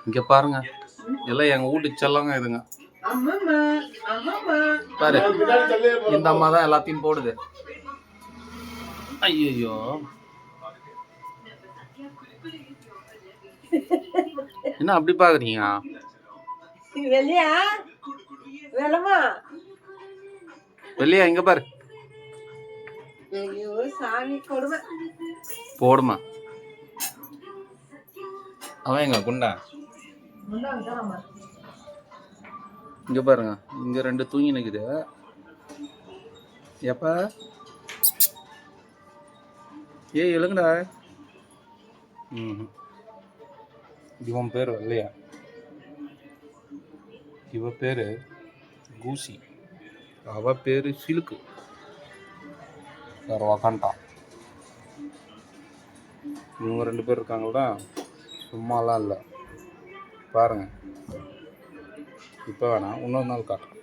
இங்க பாருங்க, எல்லாம் எங்க வீட்டு செல்லங்க இதுங்க. பாரு, இந்த அம்மா தான் எல்லாத்தையும் போடுது. ஐயோ, என்ன அப்படி பாக்குறீங்க? வெளியா இங்க பாரு. போடுமா அவன் எங்க குண்டா? இங்க பாருங்க, இங்க 2 தூங்கி நிக்குது. எப்ப ஏய் எழுங்கடா. இவன் பேர் வெள்ளையா, இவ பேரு கூசி, அவ பேரு சிலுக்கு. வேற உக்காண்டான். இவங்க 2 பேர் இருக்காங்களா, சும்மாலாம் இல்லை பாருங்க. இப்போ வேணாம், இன்னொரு நாள் காட்டுறேன்.